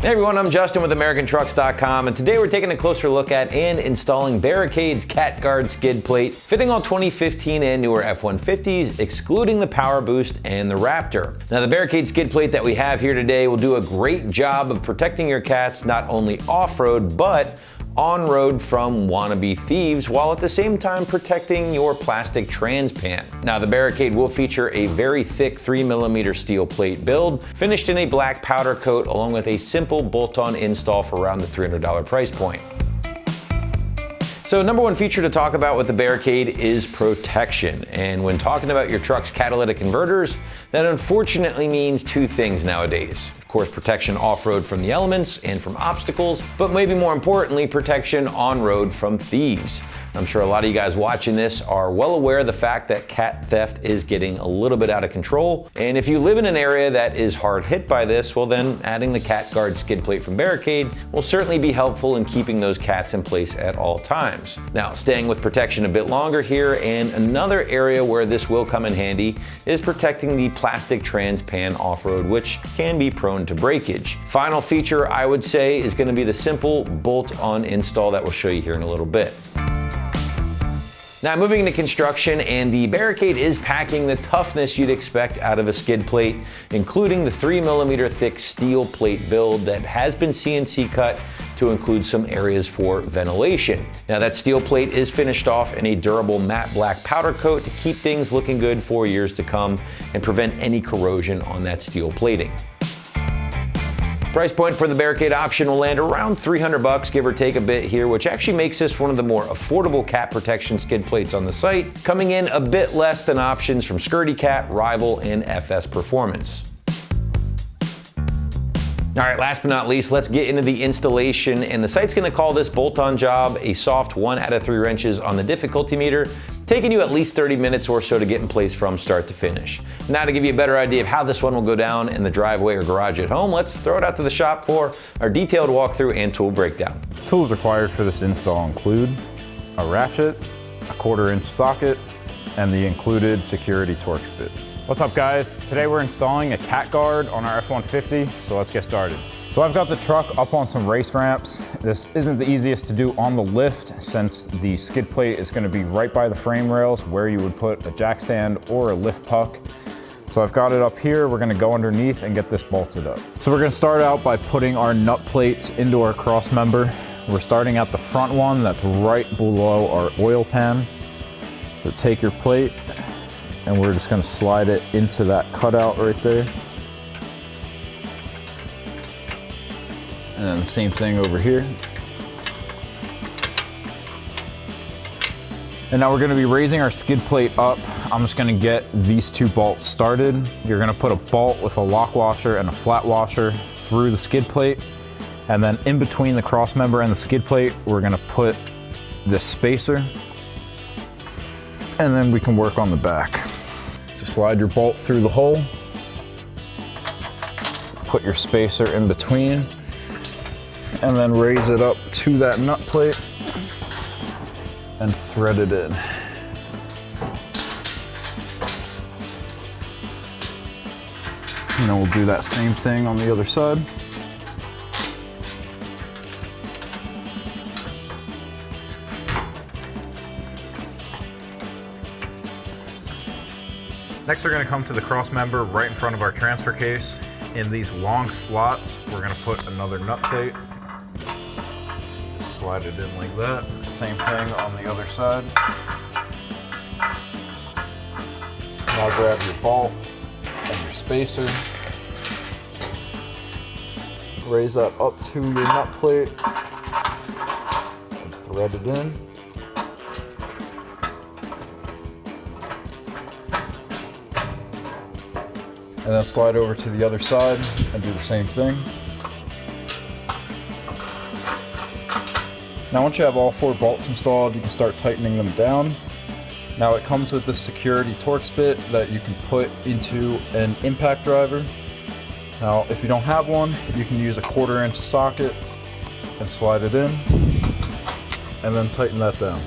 Hey everyone, I'm Justin with AmericanTrucks.com, and today we're taking a closer look at and installing Barricade's CatGuard skid plate, fitting all 2015 and newer F-150s, excluding the Power Boost and the Raptor. Now the Barricade skid plate that we have here today will do a great job of protecting your cats not only off-road, but on-road from wannabe thieves, while at the same time protecting your plastic trans pan. Now the Barricade will feature a very thick 3mm steel plate build, finished in a black powder coat, along with a simple bolt-on install for around the $300 price point. So number one feature to talk about with the Barricade is protection. And when talking about your truck's catalytic converters, that unfortunately means two things nowadays. Of course, protection off-road from the elements and from obstacles, but maybe more importantly, protection on-road from thieves. I'm sure a lot of you guys watching this are well aware of the fact that cat theft is getting a little bit out of control. And if you live in an area that is hard hit by this, well then adding the CatGuard skid plate from Barricade will certainly be helpful in keeping those cats in place at all times. Now, staying with protection a bit longer here, and another area where this will come in handy is protecting the plastic trans pan off-road, which can be prone to breakage. Final feature I would say is going to be the simple bolt-on install that we'll show you here in a little bit. Now moving into construction, and the Barricade is packing the toughness you'd expect out of a skid plate, including the 3mm thick steel plate build that has been CNC cut to include some areas for ventilation. Now that steel plate is finished off in a durable matte black powder coat to keep things looking good for years to come and prevent any corrosion on that steel plating. Price point for the Barricade option will land around $300, give or take a bit here, which actually makes this one of the more affordable cat protection skid plates on the site, coming in a bit less than options from Skirty Cat, Rival, and FS Performance. All right, last but not least, let's get into the installation, and the site's gonna call this bolt-on job a soft 1 out of 3 wrenches on the difficulty meter, taking you at least 30 minutes or so to get in place from start to finish. Now to give you a better idea of how this one will go down in the driveway or garage at home, let's throw it out to the shop for our detailed walkthrough and tool breakdown. Tools required for this install include a ratchet, a 1/4-inch socket, and the included security Torx bit. What's up guys? Today we're installing a CatGuard on our F-150, so let's get started. So I've got the truck up on some race ramps. This isn't the easiest to do on the lift since the skid plate is gonna be right by the frame rails where you would put a jack stand or a lift puck. So I've got it up here. We're gonna go underneath and get this bolted up. So we're gonna start out by putting our nut plates into our cross member. We're starting at the front one that's right below our oil pan. So take your plate and we're just gonna slide it into that cutout right there. And then the same thing over here. And now we're gonna be raising our skid plate up. I'm just gonna get these 2 bolts started. You're gonna put a bolt with a lock washer and a flat washer through the skid plate. And then in between the cross member and the skid plate, we're gonna put this spacer. And then we can work on the back. So slide your bolt through the hole. Put your spacer in between. And then raise it up to that nut plate and thread it in. And then we'll do that same thing on the other side. Next, we're gonna come to the cross member right in front of our transfer case. In these long slots, we're gonna put another nut plate. Slide it in like that. Same thing on the other side. Now grab your bolt and your spacer. Raise that up to your nut plate. And thread it in. And then slide over to the other side and do the same thing. Now once you have all 4 bolts installed, you can start tightening them down. Now it comes with this security Torx bit that you can put into an impact driver. Now if you don't have one, you can use a 1/4-inch socket and slide it in and then tighten that down.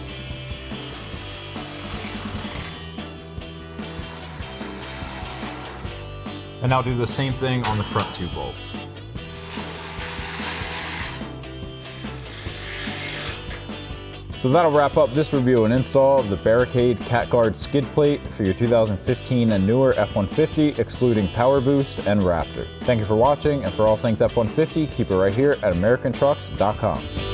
And now do the same thing on the front 2 bolts. So that'll wrap up this review and install of the Barricade CatGuard skid plate for your 2015 and newer F-150, excluding Power Boost and Raptor. Thank you for watching, and for all things F-150, keep it right here at AmericanTrucks.com.